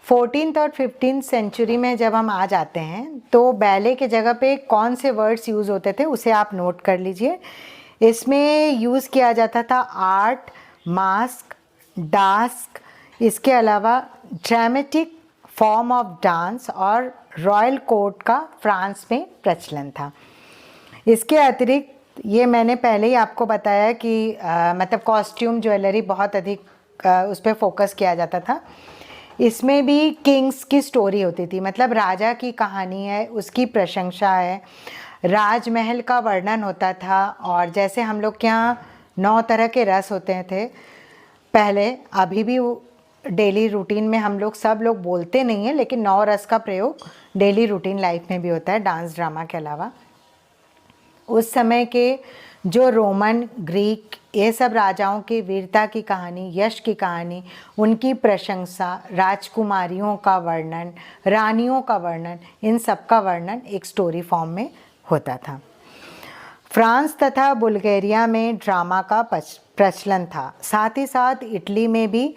14th और 15th century में जब हम आ जाते हैं तो बैले के जगह पे कौन से वर्ड्स यूज़ होते थे उसे आप नोट कर लीजिए। इसमें यूज़ किया जाता था आर्ट, मास्क, डास्क, इसके अलावा ड्रामेटिक फॉर्म ऑफ डांस और रॉयल कोर्ट का फ्रांस में प्रचलन था। इसके अतिरिक्त ये मैंने पहले ही आपको बताया कि मतलब कॉस्ट्यूम ज्वेलरी बहुत अधिक उस पर फोकस किया जाता था। इसमें भी किंग्स की स्टोरी होती थी, मतलब राजा की कहानी है, उसकी प्रशंसा है, राजमहल का वर्णन होता था। और जैसे हम लोग के यहाँ 9 तरह के रस होते थे पहले, अभी भी डेली रूटीन में हम लोग सब लोग बोलते नहीं हैं, लेकिन 9 रस का प्रयोग डेली रूटीन लाइफ में भी होता है डांस ड्रामा के अलावा। उस समय के जो रोमन, ग्रीक, ये सब राजाओं की वीरता की कहानी, यश की कहानी, उनकी प्रशंसा, राजकुमारियों का वर्णन, रानियों का वर्णन, इन सब का वर्णन एक स्टोरी फॉर्म में होता था। फ्रांस तथा बुल्गारिया में ड्रामा का प्रचलन था। साथ ही साथ इटली में भी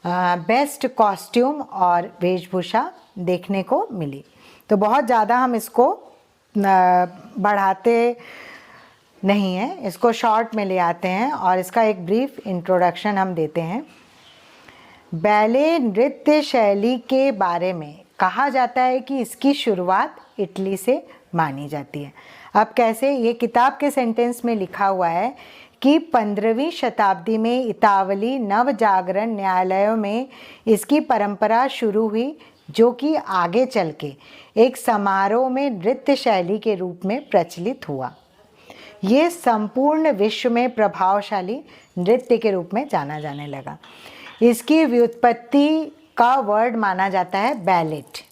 बेस्ट कॉस्ट्यूम और वेशभूषा देखने को मिली। तो बहुत ज़्यादा हम इसको बढ़ाते नहीं हैं, इसको शॉर्ट में ले आते हैं और इसका एक ब्रीफ इंट्रोडक्शन हम देते हैं। बैले नृत्य शैली के बारे में कहा जाता है कि इसकी शुरुआत इटली से मानी जाती है। अब कैसे, ये किताब के सेंटेंस में लिखा हुआ है कि 15वीं शताब्दी में इतावली नव जागरण न्यायालयों में इसकी परंपरा शुरू हुई, जो कि आगे चल के एक समारोह में नृत्य शैली के रूप में प्रचलित हुआ। ये संपूर्ण विश्व में प्रभावशाली नृत्य के रूप में जाना जाने लगा। इसकी व्युत्पत्ति का वर्ड माना जाता है बैलेट,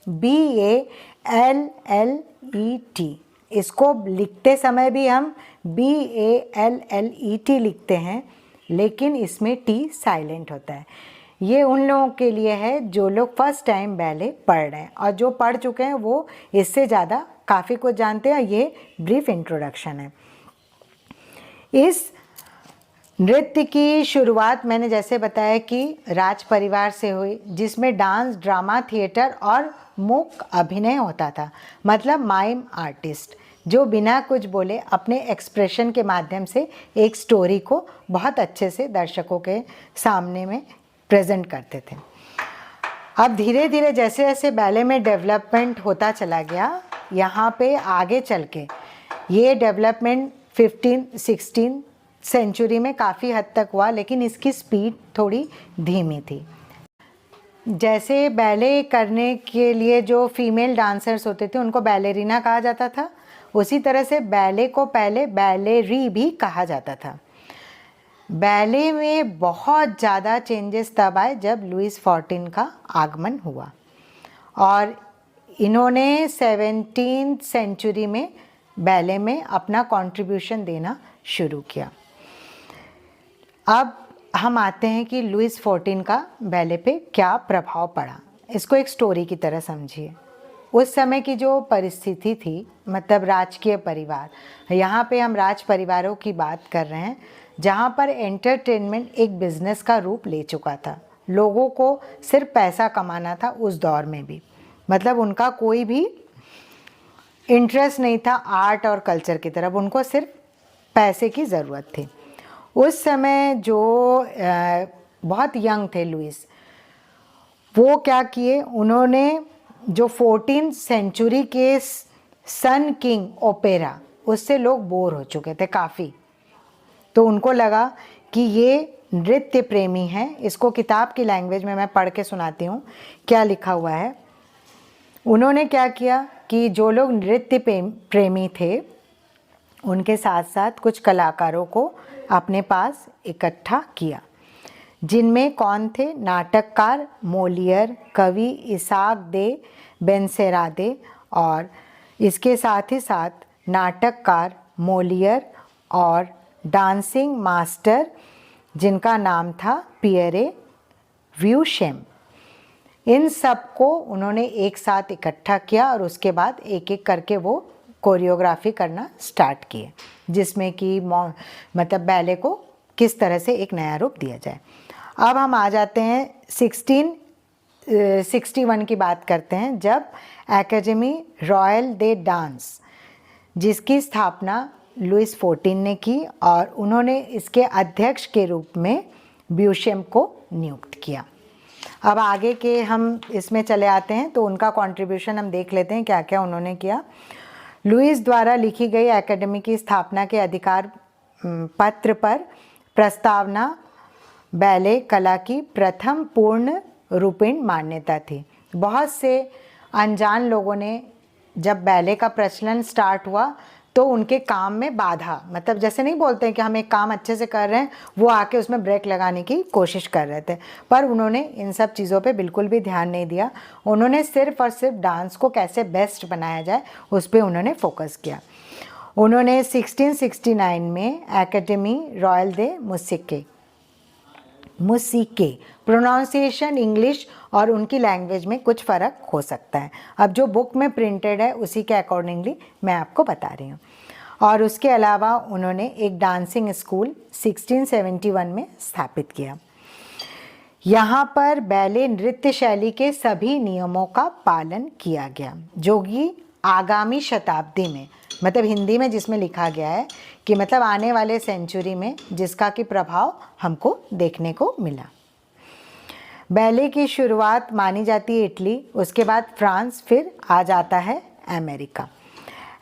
BALLET। इसको लिखते समय भी हम BALLET लिखते हैं, लेकिन इसमें T साइलेंट होता है। ये उन लोगों के लिए है जो लोग फर्स्ट टाइम बैले पढ़ रहे हैं, और जो पढ़ चुके हैं वो इससे ज़्यादा काफ़ी कुछ जानते हैं। ये ब्रीफ इंट्रोडक्शन है। इस नृत्य की शुरुआत मैंने जैसे बताया कि राज परिवार से हुई, जिसमें डांस, ड्रामा, थिएटर और मूक अभिनय होता था, मतलब माइम आर्टिस्ट, जो बिना कुछ बोले अपने एक्सप्रेशन के माध्यम से एक स्टोरी को बहुत अच्छे से दर्शकों के सामने में प्रेजेंट करते थे। अब धीरे धीरे जैसे जैसे बैले में डेवलपमेंट होता चला गया, यहाँ पे आगे चल के ये डेवलपमेंट 15-16 सेंचुरी में काफ़ी हद तक हुआ, लेकिन इसकी स्पीड थोड़ी धीमी थी। जैसे बैले करने के लिए जो फीमेल डांसर्स होते थे उनको बैलेरिना कहा जाता था, उसी तरह से बैले को पहले बैलेरी भी कहा जाता था। बैले में बहुत ज़्यादा चेंजेस तब आए जब लुइस XIV का आगमन हुआ, और इन्होंने 17th सेंचुरी में बैले में अपना कंट्रीब्यूशन देना शुरू किया। अब हम आते हैं कि लुइस XIV का बैले पे क्या प्रभाव पड़ा। इसको एक स्टोरी की तरह समझिए। उस समय की जो परिस्थिति थी, मतलब राजकीय परिवार, यहाँ पे हम राज परिवारों की बात कर रहे हैं, जहाँ पर एंटरटेनमेंट एक बिजनेस का रूप ले चुका था। लोगों को सिर्फ पैसा कमाना था उस दौर में भी, मतलब उनका कोई भी इंटरेस्ट नहीं था आर्ट और कल्चर की तरफ, उनको सिर्फ पैसे की ज़रूरत थी। उस समय जो बहुत यंग थे लुइस, वो क्या किए, उन्होंने जो 14th सेंचुरी के सन किंग ओपेरा, उससे लोग बोर हो चुके थे काफ़ी, तो उनको लगा कि ये नृत्य प्रेमी हैं। इसको किताब की लैंग्वेज में मैं पढ़ के सुनाती हूँ क्या लिखा हुआ है। उन्होंने क्या किया कि जो लोग नृत्य प्रेमी थे, उनके साथ साथ कुछ कलाकारों को अपने पास इकट्ठा किया, जिनमें कौन थे, नाटककार मोलियर, कवि इसाक दे बेनसेरादे, और इसके साथ ही साथ नाटककार मोलियर और डांसिंग मास्टर जिनका नाम था पियरे व्यूशेम। इन सब को उन्होंने एक साथ इकट्ठा किया और उसके बाद एक एक करके वो कोरियोग्राफी करना स्टार्ट किए, जिसमें कि मतलब बैले को किस तरह से एक नया रूप दिया जाए। अब हम आ जाते हैं 16 1861 की बात करते हैं, जब एकेडमी रॉयल दे डांस, जिसकी स्थापना लुइस 14 ने की और उन्होंने इसके अध्यक्ष के रूप में ब्यूशेम को नियुक्त किया। अब आगे के हम इसमें चले आते हैं तो उनका कंट्रीब्यूशन हम देख लेते हैं क्या क्या उन्होंने किया। लुइस द्वारा लिखी गई एकेडमी की स्थापना के अधिकार पत्र पर प्रस्तावना बैले कला की प्रथम पूर्ण रूपेण मान्यता थी। बहुत से अनजान लोगों ने जब बैले का प्रचलन स्टार्ट हुआ तो उनके काम में बाधा, मतलब जैसे नहीं बोलते हैं कि हम एक काम अच्छे से कर रहे हैं, वो आके उसमें ब्रेक लगाने की कोशिश कर रहे थे, पर उन्होंने इन सब चीज़ों पे बिल्कुल भी ध्यान नहीं दिया। उन्होंने सिर्फ और सिर्फ डांस को कैसे बेस्ट बनाया जाए उस पर उन्होंने फोकस किया। उन्होंने 1669 में एकेडमी रॉयल दे मुसिके प्रोनाउंसिएशन इंग्लिश और उनकी लैंग्वेज में कुछ फ़र्क हो सकता है, अब जो बुक में प्रिंटेड है उसी के अकॉर्डिंगली मैं आपको बता रही हूँ। और उसके अलावा उन्होंने एक डांसिंग स्कूल 1671 में स्थापित किया। यहाँ पर बैले नृत्य शैली के सभी नियमों का पालन किया गया, जो कि आगामी शताब्दी में, मतलब हिंदी में जिसमें लिखा गया है कि मतलब आने वाले सेंचुरी में जिसका कि प्रभाव हमको देखने को मिला। बैले की शुरुआत मानी जाती है इटली, उसके बाद फ्रांस, फिर आ जाता है अमेरिका।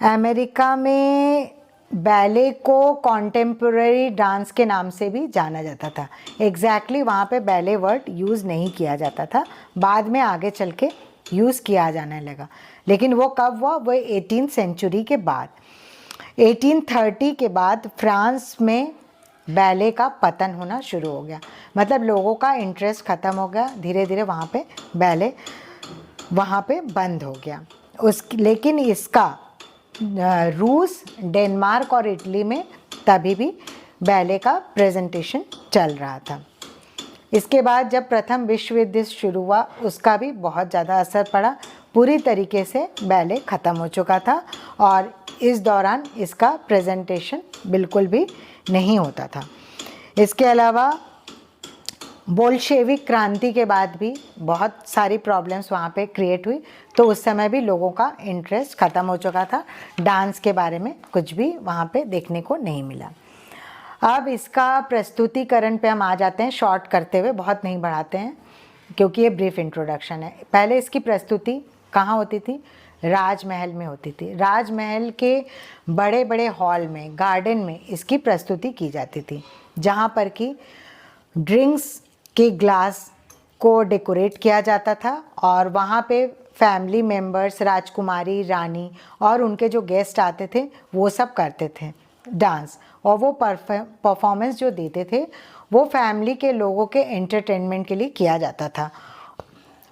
अमेरिका में बैले को कॉन्टेम्पोरेरी डांस के नाम से भी जाना जाता था। एग्जैक्टली वहाँ पे बैले वर्ड यूज़ नहीं किया जाता था, बाद में आगे चल के यूज़ किया जाने लगा, लेकिन वो कब हुआ? वो 18th सेंचुरी के बाद। 1830 के बाद फ्रांस में बैले का पतन होना शुरू हो गया, मतलब लोगों का इंटरेस्ट ख़त्म हो गया, धीरे धीरे वहाँ पे बैले वहाँ पे बंद हो गया। लेकिन इसका रूस, डेनमार्क और इटली में तभी भी बैले का प्रेजेंटेशन चल रहा था। इसके बाद जब प्रथम विश्व युद्ध शुरू हुआ उसका भी बहुत ज़्यादा असर पड़ा, पूरी तरीके से बैले ख़त्म हो चुका था और इस दौरान इसका प्रेजेंटेशन बिल्कुल भी नहीं होता था। इसके अलावा बोल्शेविक क्रांति के बाद भी बहुत सारी प्रॉब्लम्स वहाँ पे क्रिएट हुई, तो उस समय भी लोगों का इंटरेस्ट ख़त्म हो चुका था, डांस के बारे में कुछ भी वहाँ पे देखने को नहीं मिला। अब इसका प्रस्तुतिकरण पे हम आ जाते हैं, शॉर्ट करते हुए, बहुत नहीं बढ़ाते हैं क्योंकि ये ब्रीफ इंट्रोडक्शन है। पहले इसकी प्रस्तुति कहाँ होती थी? राजमहल में होती थी। राजमहल के बड़े बड़े हॉल में, गार्डन में इसकी प्रस्तुति की जाती थी, जहाँ पर कि ड्रिंक्स के ग्लास को डेकोरेट किया जाता था और वहाँ पे फैमिली मेम्बर्स, राजकुमारी, रानी और उनके जो गेस्ट आते थे वो सब करते थे डांस, और वो परफॉर्मेंस जो देते थे वो फैमिली के लोगों के एंटरटेनमेंट के लिए किया जाता था।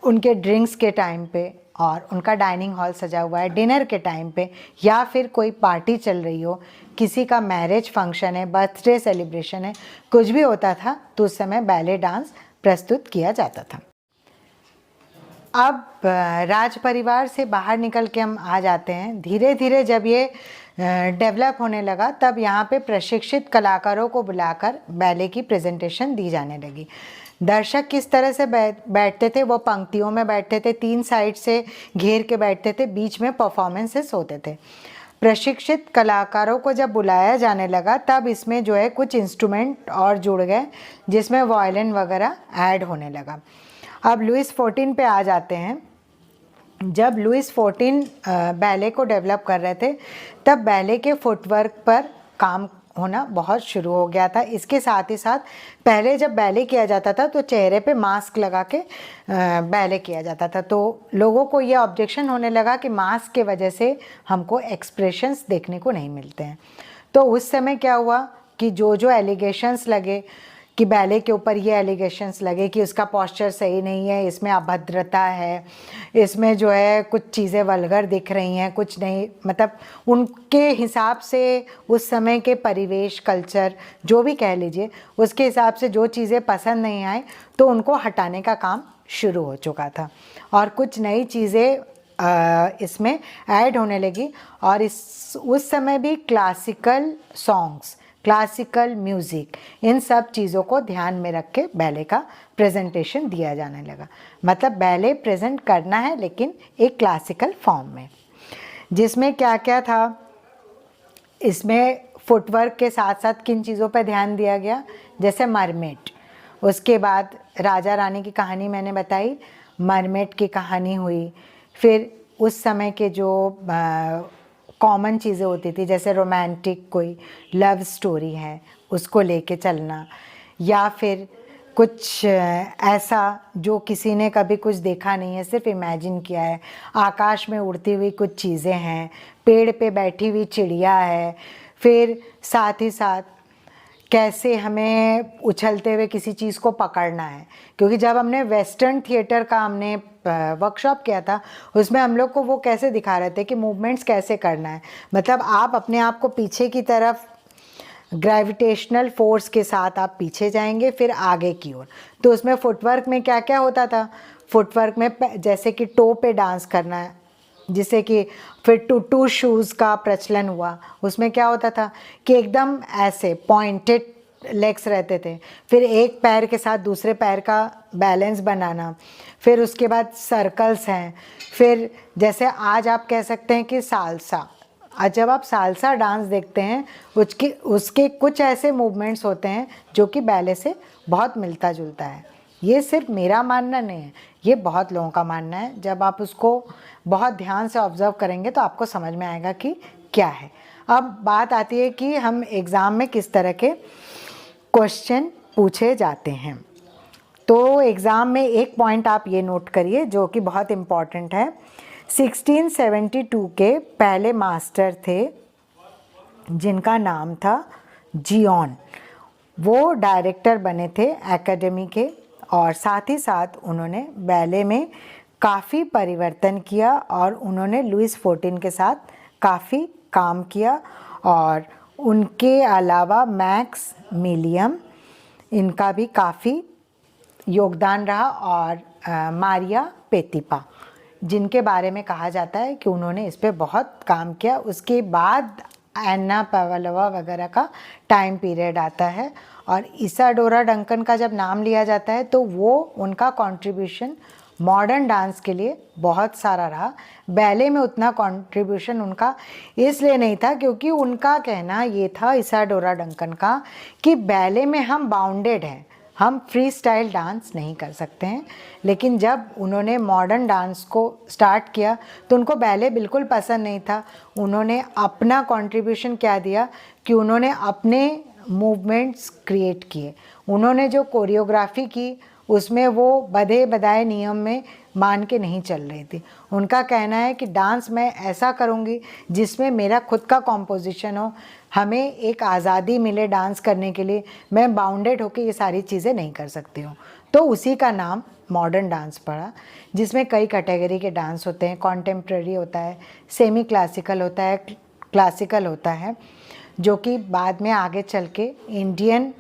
उनके ड्रिंक्स के टाइम पे, और उनका डाइनिंग हॉल सजा हुआ है डिनर के टाइम पे, या फिर कोई पार्टी चल रही हो, किसी का मैरिज फंक्शन है, बर्थडे सेलिब्रेशन है, कुछ भी होता था तो उस समय बैले डांस प्रस्तुत किया जाता था। अब राज परिवार से बाहर निकल के हम आ जाते हैं। धीरे धीरे जब ये डेवलप होने लगा तब यहाँ पे प्रशिक्षित कलाकारों को बुलाकर बैले की प्रेजेंटेशन दी जाने लगी। दर्शक किस तरह से बैठते थे? वो पंक्तियों में बैठते थे, 3 साइड से घेर के बैठते थे, बीच में परफॉर्मेंसेस होते थे। प्रशिक्षित कलाकारों को जब बुलाया जाने लगा तब इसमें जो है कुछ इंस्ट्रूमेंट और जुड़ गए, जिसमें वायलिन वगैरह ऐड होने लगा। अब लुइस 14 पे आ जाते हैं। जब लुइस 14 बैले को डेवलप कर रहे थे तब बैले के फुटवर्क पर काम होना बहुत शुरू हो गया था। इसके साथ ही साथ पहले जब बैले किया जाता था तो चेहरे पे मास्क लगा के बैले किया जाता था, तो लोगों को ये ऑब्जेक्शन होने लगा कि मास्क के वजह से हमको एक्सप्रेशंस देखने को नहीं मिलते हैं। तो उस समय क्या हुआ कि जो एलिगेशंस लगे कि बैले के ऊपर ये एलिगेशंस लगे कि उसका पोस्चर सही नहीं है, इसमें अभद्रता है, इसमें जो है कुछ चीज़ें वल्गर दिख रही हैं, कुछ नहीं, मतलब उनके हिसाब से उस समय के परिवेश, कल्चर जो भी कह लीजिए, उसके हिसाब से जो चीज़ें पसंद नहीं आए तो उनको हटाने का काम शुरू हो चुका था और कुछ नई चीज़ें इसमें ऐड होने लगी। और उस समय भी क्लासिकल सॉन्ग्स क्लासिकल म्यूज़िक, इन सब चीज़ों को ध्यान में रख के बैले का प्रेजेंटेशन दिया जाने लगा। मतलब बैले प्रेजेंट करना है लेकिन एक क्लासिकल फॉर्म में, जिसमें क्या क्या था, इसमें फुटवर्क के साथ साथ किन चीज़ों पर ध्यान दिया गया, जैसे मरमेड, उसके बाद राजा रानी की कहानी मैंने बताई, मरमेड की कहानी हुई, फिर उस समय के जो कॉमन चीज़ें होती थी जैसे रोमांटिक कोई लव स्टोरी है उसको लेके चलना, या फिर कुछ ऐसा जो किसी ने कभी कुछ देखा नहीं है, सिर्फ इमेजिन किया है, आकाश में उड़ती हुई कुछ चीज़ें हैं, पेड़ पे बैठी हुई चिड़िया है, फिर साथ ही साथ कैसे हमें उछलते हुए किसी चीज़ को पकड़ना है। क्योंकि जब हमने वेस्टर्न थिएटर का हमने वर्कशॉप किया था उसमें हम लोग को वो कैसे दिखा रहे थे कि मूवमेंट्स कैसे करना है, मतलब आप अपने आप को पीछे की तरफ ग्रेविटेशनल फोर्स के साथ आप पीछे जाएंगे फिर आगे की ओर। तो उसमें फुटवर्क में क्या क्या होता था, फुटवर्क में जैसे कि टो पे डांस करना है, जिससे कि फिर टू शूज़ का प्रचलन हुआ। उसमें क्या होता था कि एकदम ऐसे पॉइंटेड लेग्स रहते थे, फिर एक पैर के साथ दूसरे पैर का बैलेंस बनाना, फिर उसके बाद सर्कल्स हैं, फिर जैसे आज आप कह सकते हैं कि सालसा, आज जब आप सालसा डांस देखते हैं उसके कुछ ऐसे मूवमेंट्स होते हैं जो कि बैले से बहुत मिलता जुलता है। ये सिर्फ मेरा मानना नहीं है, ये बहुत लोगों का मानना है। जब आप उसको बहुत ध्यान से ऑब्जर्व करेंगे तो आपको समझ में आएगा कि क्या है। अब बात आती है कि हम एग्ज़ाम में किस तरह के क्वेश्चन पूछे जाते हैं। तो एग्ज़ाम में एक पॉइंट आप ये नोट करिए जो कि बहुत इम्पॉर्टेंट है। 1672 के पहले मास्टर थे जिनका नाम था जियोन, वो डायरेक्टर बने थे एकेडमी के, और साथ ही साथ उन्होंने बैले में काफ़ी परिवर्तन किया और उन्होंने लुइस फोर्टीन के साथ काफ़ी काम किया। और उनके अलावा मैक्स मिलियम, इनका भी काफ़ी योगदान रहा, और मारिया पेतिपा, जिनके बारे में कहा जाता है कि उन्होंने इस पे बहुत काम किया। उसके बाद एन्ना पावलोवा वगैरह का टाइम पीरियड आता है, और इसाडोरा डंकन का जब नाम लिया जाता है तो वो उनका कंट्रीब्यूशन मॉडर्न डांस के लिए बहुत सारा रहा। बैले में उतना कंट्रीब्यूशन उनका इसलिए नहीं था क्योंकि उनका कहना ये था, इसाडोरा डंकन का, कि बैले में हम बाउंडेड हैं, हम फ्री स्टाइल डांस नहीं कर सकते हैं। लेकिन जब उन्होंने मॉडर्न डांस को स्टार्ट किया तो उनको बैले बिल्कुल पसंद नहीं था। उन्होंने अपना कंट्रीब्यूशन क्या दिया कि उन्होंने अपने मूवमेंट्स क्रिएट किए, उन्होंने जो कोरियोग्राफी की उसमें वो बधे बधाए नियम में मान के नहीं चल रही थी। उनका कहना है कि डांस मैं ऐसा करूँगी जिसमें मेरा खुद का कॉम्पोजिशन हो, हमें एक आज़ादी मिले डांस करने के लिए, मैं बाउंडेड होकर ये सारी चीज़ें नहीं कर सकती हूँ। तो उसी का नाम मॉडर्न डांस पड़ा, जिसमें कई कैटेगरी के डांस होते हैं, कॉन्टेम्प्रेरी होता है, सेमी क्लासिकल होता है, क्लासिकल होता है, जो कि बाद में आगे चल के इंडियन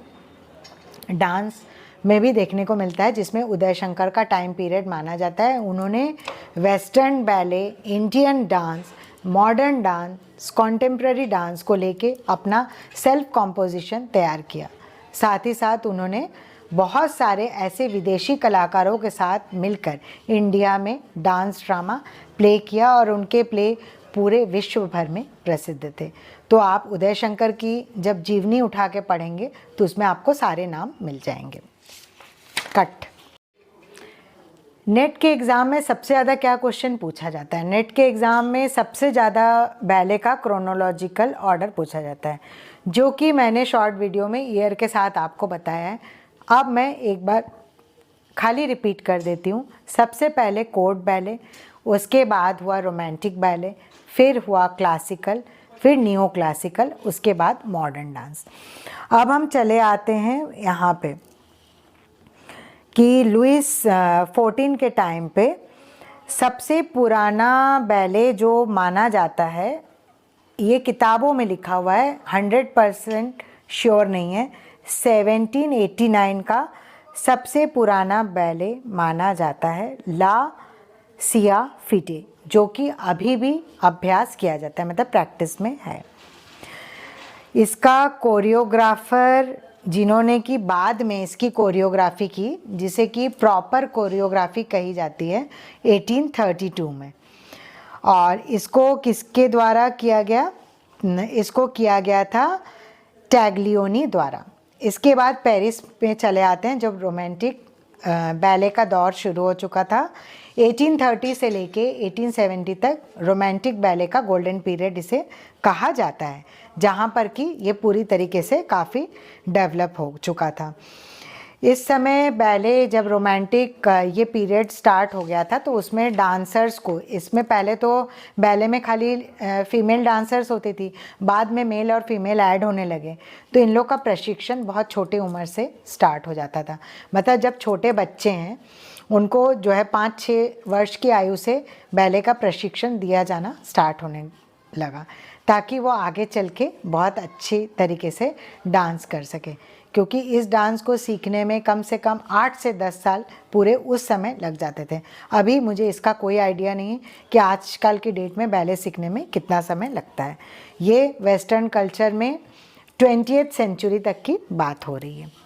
डांस में भी देखने को मिलता है, जिसमें उदय शंकर का टाइम पीरियड माना जाता है। उन्होंने western ballet, Indian dance, modern dance, contemporary dance को लेके अपना सेल्फ कॉम्पोजिशन तैयार किया। साथ ही साथ उन्होंने बहुत सारे ऐसे विदेशी कलाकारों के साथ मिलकर इंडिया में डांस ड्रामा प्ले किया, और उनके प्ले पूरे विश्व भर में प्रसिद्ध थे। तो आप उदय शंकर की जब जीवनी उठा के पढ़ेंगे तो उसमें आपको सारे नाम मिल जाएंगे। कट। नेट के एग्ज़ाम में सबसे ज़्यादा क्या क्वेश्चन पूछा जाता है? नेट के एग्ज़ाम में सबसे ज़्यादा बैले का क्रोनोलॉजिकल ऑर्डर पूछा जाता है, जो कि मैंने शॉर्ट वीडियो में ईयर के साथ आपको बताया है। अब मैं एक बार खाली रिपीट कर देती हूँ। सबसे पहले कोर्ट बैले, उसके बाद हुआ रोमांटिक बैले, फिर हुआ क्लासिकल, फिर नियो क्लासिकल, उसके बाद मॉडर्न डांस। अब हम चले आते हैं यहाँ पे कि लुइस 14 के टाइम पे सबसे पुराना बैले जो माना जाता है, ये किताबों में लिखा हुआ है, 100% श्योर नहीं है, 1789 का सबसे पुराना बैले माना जाता है, ला सिया फिटे, जो कि अभी भी अभ्यास किया जाता है, मतलब प्रैक्टिस में है। इसका कोरियोग्राफर जिन्होंने की बाद में इसकी कोरियोग्राफी की, जिसे कि प्रॉपर कोरियोग्राफी कही जाती है, 1832 में। और इसको किसके द्वारा किया गया? इसको किया गया था टैग्लियोनी द्वारा। इसके बाद पेरिस में चले आते हैं, जब रोमांटिक बैले का दौर शुरू हो चुका था। 1830 से लेके 1870 तक रोमांटिक बैले का गोल्डन पीरियड इसे कहा जाता है, जहाँ पर कि ये पूरी तरीके से काफ़ी डेवलप हो चुका था। इस समय बैले जब रोमांटिक ये पीरियड स्टार्ट हो गया था, तो उसमें डांसर्स को, इसमें पहले तो बैले में खाली फीमेल डांसर्स होती थी, बाद में मेल और फीमेल ऐड होने लगे, तो इन लोग का प्रशिक्षण बहुत छोटी उम्र से स्टार्ट हो जाता था। मतलब जब छोटे बच्चे हैं उनको जो है 5-6 वर्ष की आयु से बैले का प्रशिक्षण दिया जाना स्टार्ट होने लगा, ताकि वो आगे चल के बहुत अच्छी तरीके से डांस कर सके, क्योंकि इस डांस को सीखने में कम से कम 8 से 10 साल पूरे उस समय लग जाते थे। अभी मुझे इसका कोई आइडिया नहीं है कि आजकल की डेट में बैले सीखने में कितना समय लगता है। ये वेस्टर्न कल्चर में 20th सेंचुरी तक की बात हो रही है।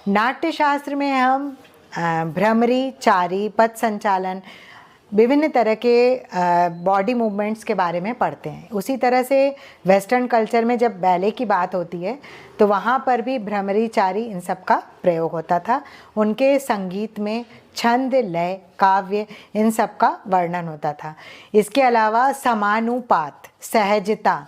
नाट्य शास्त्र में हम भ्रमरी, चारी, पथ संचालन, विभिन्न तरह के बॉडी मूवमेंट्स के बारे में पढ़ते हैं। उसी तरह से वेस्टर्न कल्चर में जब बैले की बात होती है तो वहाँ पर भी भ्रमरी, चारी इन सब का प्रयोग होता था। उनके संगीत में छंद, लय, काव्य इन सब का वर्णन होता था। इसके अलावा समानुपात, सहजता,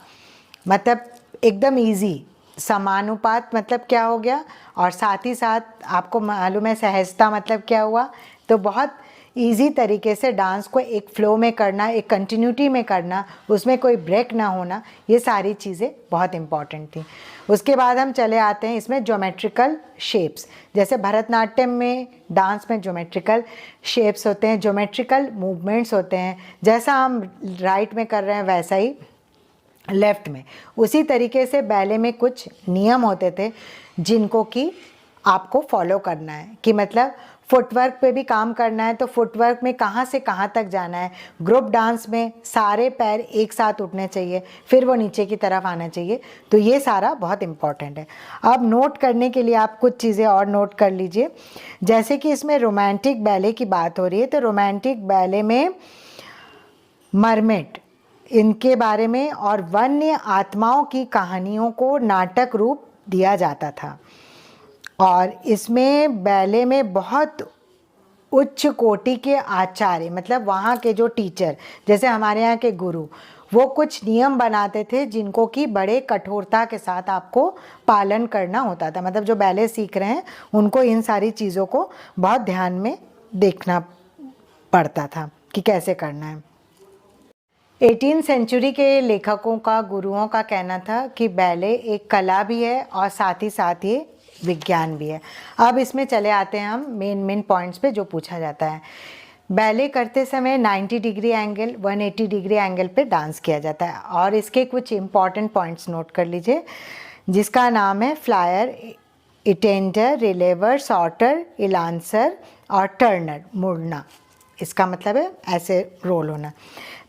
मतलब एकदम ईजी। समानुपात मतलब क्या हो गया, और साथ ही साथ आपको मालूम है सहजता मतलब क्या हुआ, तो बहुत इजी तरीके से डांस को एक फ्लो में करना, एक कंटिन्यूटी में करना, उसमें कोई ब्रेक ना होना, ये सारी चीज़ें बहुत इम्पॉर्टेंट थी। उसके बाद हम चले आते हैं इसमें ज्योमेट्रिकल शेप्स। जैसे भरतनाट्यम में डांस में ज्योमेट्रिकल शेप्स होते हैं, ज्योमेट्रिकल मूवमेंट्स होते हैं। जैसा हम राइट में कर रहे हैं वैसा ही लेफ्ट में। उसी तरीके से बैले में कुछ नियम होते थे जिनको कि आपको फॉलो करना है, कि मतलब फुटवर्क पे भी काम करना है, तो फुटवर्क में कहाँ से कहाँ तक जाना है। ग्रुप डांस में सारे पैर एक साथ उठने चाहिए, फिर वो नीचे की तरफ आना चाहिए। तो ये सारा बहुत इम्पॉर्टेंट है। अब नोट करने के लिए आप कुछ चीज़ें और नोट कर लीजिए। जैसे कि इसमें रोमांटिक बैले की बात हो रही है, तो रोमांटिक बैले में मरमेड, इनके बारे में और वन्य आत्माओं की कहानियों को नाटक रूप दिया जाता था। और इसमें बैले में बहुत उच्च कोटि के आचार्य, मतलब वहाँ के जो टीचर, जैसे हमारे यहाँ के गुरु, वो कुछ नियम बनाते थे जिनको कि बड़े कठोरता के साथ आपको पालन करना होता था। मतलब जो बैले सीख रहे हैं उनको इन सारी चीज़ों को बहुत ध्यान में देखना पड़ता था कि कैसे करना है। 18th सेंचुरी के लेखकों का, गुरुओं का कहना था कि बैले एक कला भी है और साथ ही विज्ञान भी है। अब इसमें चले आते हैं हम मेन पॉइंट्स पे जो पूछा जाता है। बैले करते समय 90 डिग्री एंगल, 180 डिग्री एंगल पे डांस किया जाता है। और इसके कुछ इम्पॉर्टेंट पॉइंट्स नोट कर लीजिए, जिसका नाम है फ्लायर, इटेंडर, रिलेवर, सॉर्टर, इलांसर और टर्नर, मुड़ना। इसका मतलब है ऐसे रोल होना।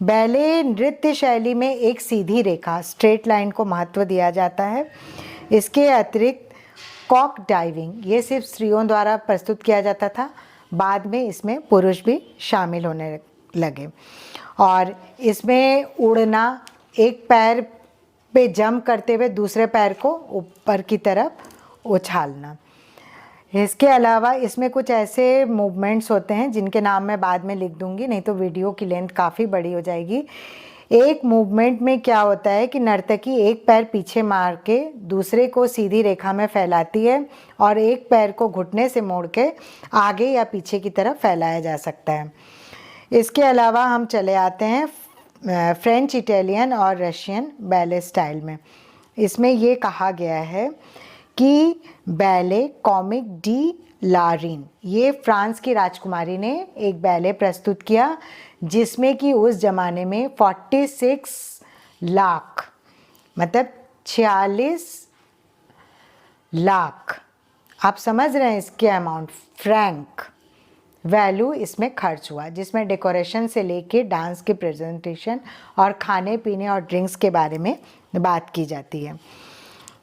बैले नृत्य शैली में एक सीधी रेखा, स्ट्रेट लाइन को महत्व दिया जाता है। इसके अतिरिक्त कॉक डाइविंग, ये सिर्फ स्त्रियों द्वारा प्रस्तुत किया जाता था, बाद में इसमें पुरुष भी शामिल होने लगे। और इसमें उड़ना, एक पैर पे जंप करते हुए दूसरे पैर को ऊपर की तरफ उछालना। इसके अलावा इसमें कुछ ऐसे मूवमेंट्स होते हैं जिनके नाम मैं बाद में लिख दूंगी, नहीं तो वीडियो की लेंथ काफ़ी बड़ी हो जाएगी। एक मूवमेंट में क्या होता है कि नर्तकी एक पैर पीछे मार के दूसरे को सीधी रेखा में फैलाती है और एक पैर को घुटने से मोड़ के आगे या पीछे की तरफ फैलाया जा सकता है। इसके अलावा हम चले आते हैं फ्रेंच, इटालियन और रशियन बैले स्टाइल में। इसमें ये कहा गया है कि बैले कॉमिक डी लारीन, ये फ्रांस की राजकुमारी ने एक बैले प्रस्तुत किया जिसमें कि उस ज़माने में 46 लाख, मतलब 46 लाख, आप समझ रहे हैं इसके अमाउंट, फ्रैंक वैल्यू इसमें खर्च हुआ, जिसमें डेकोरेशन से लेके डांस के प्रेजेंटेशन और खाने पीने और ड्रिंक्स के बारे में बात की जाती है।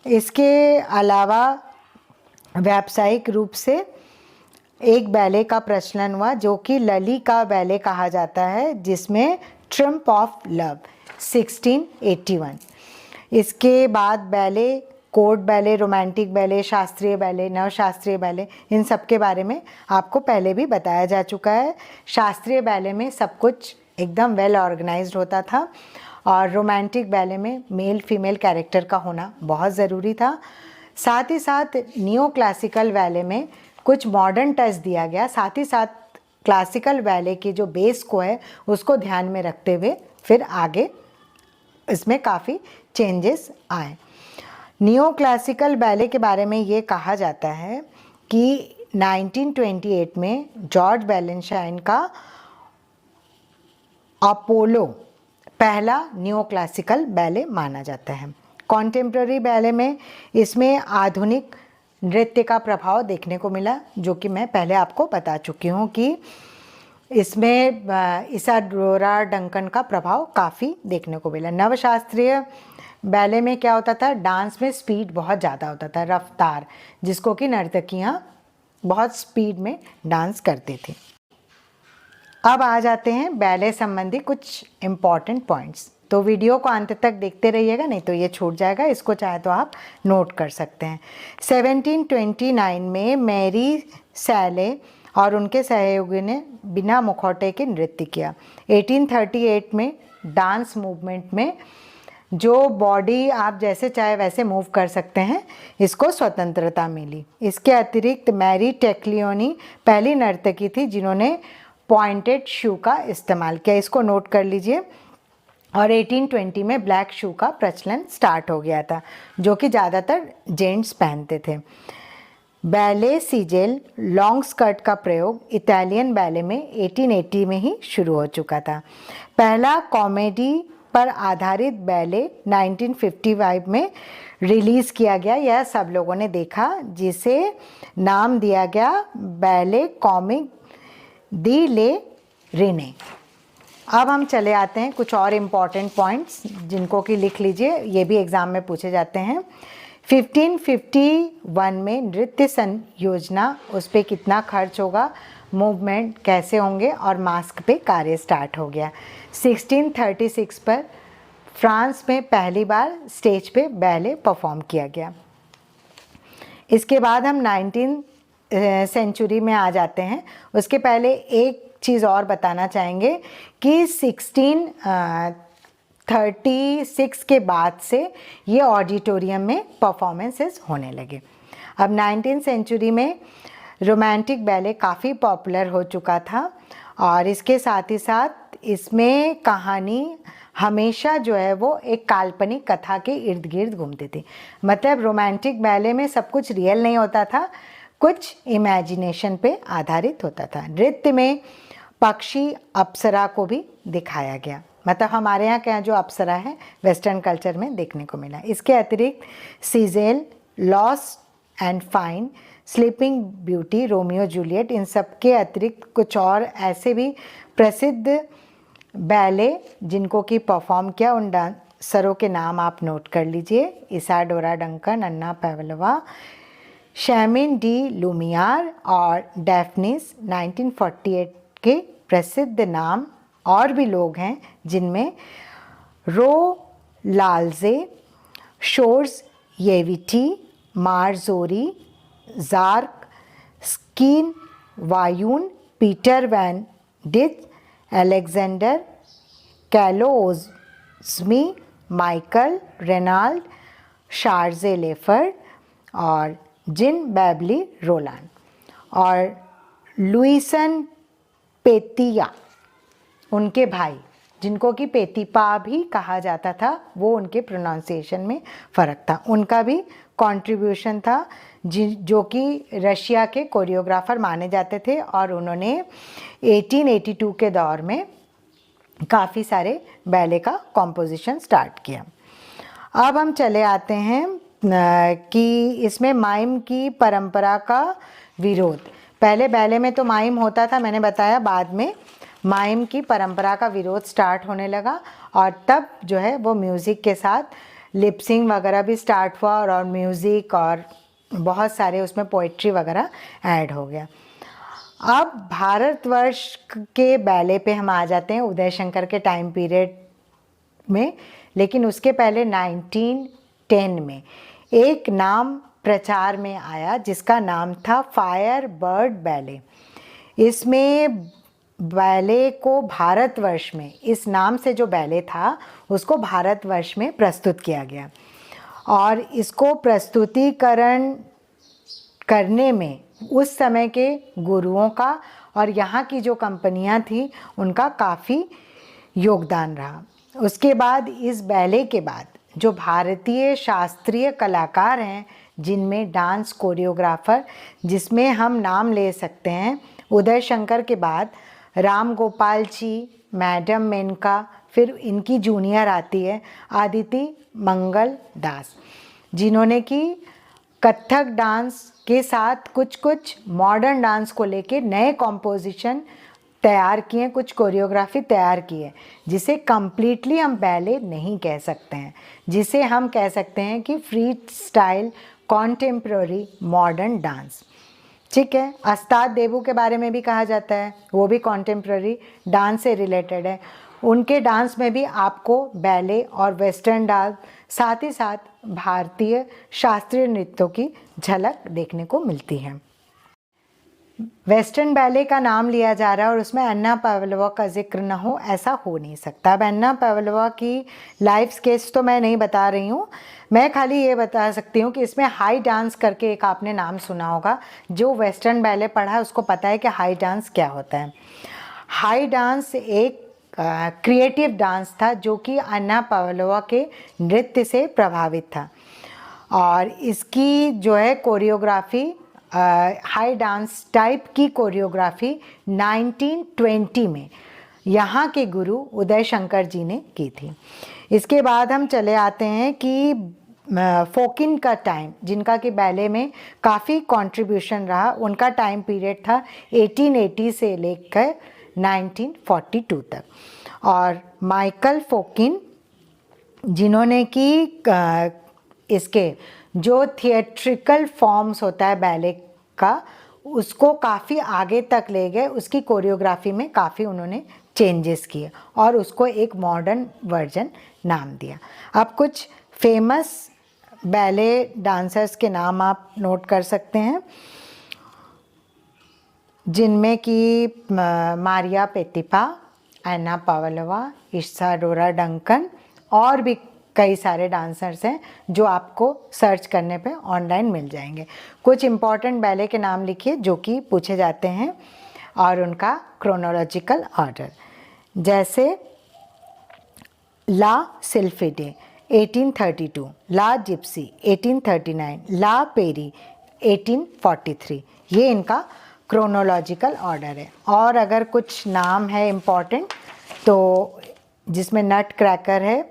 इसके अलावा व्यावसायिक रूप से एक बैले का प्रचलन हुआ जो कि लली का बैले कहा जाता है, जिसमें ट्रम्प ऑफ लव 1681। इसके बाद ballet, court ballet, romantic ballet, शास्त्रीय बैले, नवशास्त्रीय बैले, इन सब के बारे में आपको पहले भी बताया जा चुका है। शास्त्रीय बैले में सब कुछ एकदम वेल ऑर्गेनाइज्ड होता था और रोमांटिक बैले में मेल फीमेल कैरेक्टर का होना बहुत ज़रूरी था। साथ ही साथ नियो क्लासिकल बैले में कुछ मॉडर्न टच दिया गया, साथ ही साथ क्लासिकल बैले की जो बेस को है उसको ध्यान में रखते हुए फिर आगे इसमें काफ़ी चेंजेस आए। नियो क्लासिकल बैले के बारे में ये कहा जाता है कि 1928 में जॉर्ज बैलेंशाइन का अपोलो पहला नियो क्लासिकल बैले माना जाता है। कॉन्टेम्प्ररी बैले में इसमें आधुनिक नृत्य का प्रभाव देखने को मिला, जो कि मैं पहले आपको बता चुकी हूँ कि इसमें इसाडोरा डंकन का प्रभाव काफ़ी देखने को मिला। नवशास्त्रीय बैले में क्या होता था, डांस में स्पीड बहुत ज़्यादा होता था, रफ्तार, जिसको कि नर्तकियाँ बहुत स्पीड में डांस करती थी। अब आ जाते हैं बैले संबंधी कुछ इम्पॉर्टेंट पॉइंट्स। तो वीडियो को अंत तक देखते रहिएगा, नहीं तो ये छूट जाएगा, इसको चाहे तो आप नोट कर सकते हैं। 1729 में मैरी सैले और उनके सहयोगी ने बिना मुखौटे के नृत्य किया। 1838 में डांस मूवमेंट में जो बॉडी आप जैसे चाहे वैसे मूव कर सकते हैं, इसको स्वतंत्रता मिली। इसके अतिरिक्त मैरी टेक्लियोनी पहली नर्तकी थी जिन्होंने पॉइंटेड शू का इस्तेमाल किया, इसको नोट कर लीजिए। और 1820 में ब्लैक शू का प्रचलन स्टार्ट हो गया था, जो कि ज़्यादातर जेंट्स पहनते थे। बैले सीजेल लॉन्ग स्कर्ट का प्रयोग इटालियन बैले में 1880 में ही शुरू हो चुका था। पहला कॉमेडी पर आधारित बैले 1955 में रिलीज़ किया गया, यह सब लोगों ने देखा, जिसे नाम दिया गया बैले कॉमिक दी ले रिने। अब हम चले आते हैं कुछ और इम्पॉर्टेंट पॉइंट्स जिनको कि लिख लीजिए, ये भी एग्ज़ाम में पूछे जाते हैं। 1551 में नृत्य संयोजना, उस पर कितना खर्च होगा, मूवमेंट कैसे होंगे और मास्क पे कार्य स्टार्ट हो गया। 1636 पर फ्रांस में पहली बार स्टेज पे बैले परफॉर्म किया गया। इसके बाद हम 19th सेंचुरी में आ जाते हैं। उसके पहले एक चीज़ और बताना चाहेंगे कि 1636 के बाद से ये ऑडिटोरियम में परफॉर्मेंसेस होने लगे। अब 19th सेंचुरी में रोमांटिक बैले काफ़ी पॉपुलर हो चुका था और इसके साथ ही साथ इसमें कहानी हमेशा जो है वो एक काल्पनिक कथा के इर्द गिर्द घूमती थी। मतलब रोमांटिक बैले में सब कुछ रियल नहीं होता था, कुछ इमेजिनेशन पे आधारित होता था। नृत्य में पक्षी अप्सरा को भी दिखाया गया, मतलब हमारे यहाँ के यहाँ जो अप्सरा है वेस्टर्न कल्चर में देखने को मिला। इसके अतिरिक्त सीजेल, lost and fine, sleeping beauty, Romeo Juliet, इन सब के अतिरिक्त कुछ और ऐसे भी प्रसिद्ध बैले जिनको कि परफॉर्म किया, उन डांसरों के नाम आप नोट कर लीजिए। इसाडोरा डंकन, अन्ना पाव्लोवा, शैमिन डी लुमियार और डैफ्निस। 1948 के प्रसिद्ध नाम और भी लोग हैं, जिनमें रो लाल्जे, शोर्स येविटी, मार्जोरी, जार्क, स्कीन वायून, पीटर वैन डिथ, अलेक्जेंडर कैलोओज्मी, माइकल रेनाल्ड, शार्जे लेफर्ड और जिन बैबली रोलान और लुइसन पेतिया, उनके भाई जिनको कि पेतिपा भी कहा जाता था, वो उनके प्रोनाउंसिएशन में फ़र्क था, उनका भी कंट्रीब्यूशन था, जो कि रशिया के कोरियोग्राफर माने जाते थे और उन्होंने 1882 के दौर में काफ़ी सारे बैले का कॉम्पोजिशन स्टार्ट किया। अब हम चले आते हैं कि इसमें माइम की परंपरा का विरोध। पहले बैले में तो माइम होता था, मैंने बताया, बाद में माइम की परंपरा का विरोध स्टार्ट होने लगा और तब जो है वो म्यूज़िक के साथ लिपसिंग वगैरह भी स्टार्ट हुआ और म्यूज़िक और बहुत सारे उसमें पोइट्री वगैरह ऐड हो गया। अब भारतवर्ष के बैले पे हम आ जाते हैं उदय शंकर के टाइम पीरियड में, लेकिन उसके पहले 1910 में एक नाम प्रचार में आया जिसका नाम था फायर बर्ड बैले। इसमें बैले को भारतवर्ष में, इस नाम से जो बैले था उसको भारतवर्ष में प्रस्तुत किया गया और इसको प्रस्तुतिकरण करने में उस समय के गुरुओं का और यहाँ की जो कंपनियाँ थी उनका काफ़ी योगदान रहा। उसके बाद इस बैले के बाद जो भारतीय शास्त्रीय कलाकार हैं, जिनमें डांस कोरियोग्राफर, जिसमें हम नाम ले सकते हैं उदय शंकर के बाद राम गोपाल जी, मैडम मेनका, फिर इनकी जूनियर आती है आदिति मंगल दास, जिन्होंने कि कथक डांस के साथ कुछ कुछ मॉडर्न डांस को लेके नए कॉम्पोजिशन तैयार किए, कुछ कोरियोग्राफी तैयार की है, जिसे कम्प्लीटली हम बैले नहीं कह सकते हैं, जिसे हम कह सकते हैं कि free style contemporary modern dance. ठीक है, अस्ताद देबू के बारे में भी कहा जाता है, वो भी कॉन्टेम्प्ररी डांस से रिलेटेड है। उनके डांस में भी आपको बैले और वेस्टर्न डांस, साथ ही साथ भारतीय शास्त्रीय नृत्यों की झलक देखने को मिलती है। वेस्टर्न बैले का नाम लिया जा रहा है और उसमें अन्ना पावलोवा का जिक्र न हो, ऐसा हो नहीं सकता। अब अन्ना पावलोवा की लाइफ स्केच तो मैं नहीं बता रही हूँ, मैं खाली ये बता सकती हूँ कि इसमें हाई डांस करके एक आपने नाम सुना होगा। जो वेस्टर्न बैले पढ़ा है उसको पता है कि हाई डांस क्या होता है। हाई डांस एक क्रिएटिव डांस था जो कि अन्ना पावलोवा के नृत्य से प्रभावित था और इसकी जो है कोरियोग्राफी, हाई डांस टाइप की कोरियोग्राफी 1920 में यहाँ के गुरु उदय शंकर जी ने की थी। इसके बाद हम चले आते हैं कि फोकिन का टाइम, जिनका कि बैले में काफ़ी कंट्रीब्यूशन रहा, उनका टाइम पीरियड था 1880 से लेकर 1942 तक। और माइकल फोकिन, जिन्होंने कि इसके जो थिएट्रिकल फॉर्म्स होता है बैले का, उसको काफ़ी आगे तक ले गए, उसकी कोरियोग्राफी में काफ़ी उन्होंने चेंजेस किए और उसको एक मॉडर्न वर्जन नाम दिया। अब कुछ फेमस बैले डांसर्स के नाम आप नोट कर सकते हैं, जिनमें कि मारिया पेतिपा, एना पावलोवा, इसाडोरा डंकन और भी कई सारे डांसर्स हैं जो आपको सर्च करने पे ऑनलाइन मिल जाएंगे। कुछ इम्पॉर्टेंट बैले के नाम लिखिए जो कि पूछे जाते हैं और उनका क्रोनोलॉजिकल ऑर्डर, जैसे ला सिल्फिडे 1832, ला जिप्सी 1839, ला पेरी 1843, ये इनका क्रोनोलॉजिकल ऑर्डर है। और अगर कुछ नाम है इम्पॉर्टेंट तो जिसमें नट क्रैकर है,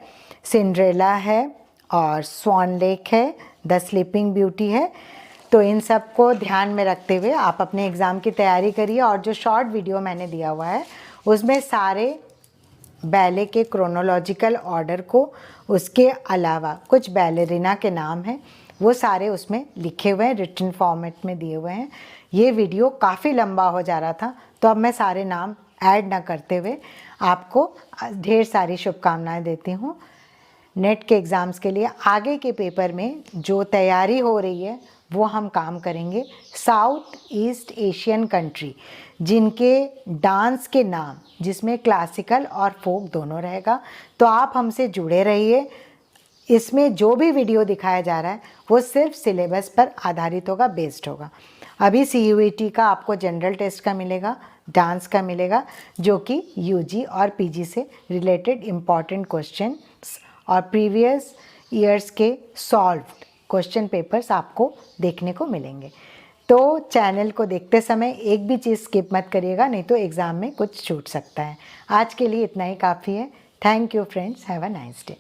सिंड्रेला है और स्वान लेक है, द स्लीपिंग ब्यूटी है, तो इन सब को ध्यान में रखते हुए आप अपने एग्ज़ाम की तैयारी करिए। और जो शॉर्ट वीडियो मैंने दिया हुआ है उसमें सारे बैले के क्रोनोलॉजिकल ऑर्डर को, उसके अलावा कुछ बैलेरिना के नाम हैं वो सारे उसमें लिखे हुए हैं, रिटन फॉर्मेट में दिए हुए हैं। ये वीडियो काफ़ी लंबा हो जा रहा था तो अब मैं सारे नाम ऐड ना करते हुए आपको ढेर सारी शुभकामनाएं देती हूँ नेट के एग्ज़ाम्स के लिए। आगे के पेपर में जो तैयारी हो रही है वो हम काम करेंगे साउथ ईस्ट एशियन कंट्री, जिनके डांस के नाम, जिसमें क्लासिकल और फोक दोनों रहेगा। तो आप हमसे जुड़े रहिए। इसमें जो भी वीडियो दिखाया जा रहा है वो सिर्फ सिलेबस पर आधारित होगा, बेस्ड होगा। अभी CUET का आपको जनरल टेस्ट का मिलेगा, डांस का मिलेगा, जो कि UG और PG से रिलेटेड इम्पॉर्टेंट क्वेश्चंस और प्रीवियस ईयर्स के सॉल्व्ड क्वेश्चन पेपर्स आपको देखने को मिलेंगे। तो चैनल को देखते समय एक भी चीज़ स्किप मत करिएगा, नहीं तो एग्ज़ाम में कुछ छूट सकता है। आज के लिए इतना ही काफ़ी है। Thank you friends, have a nice day.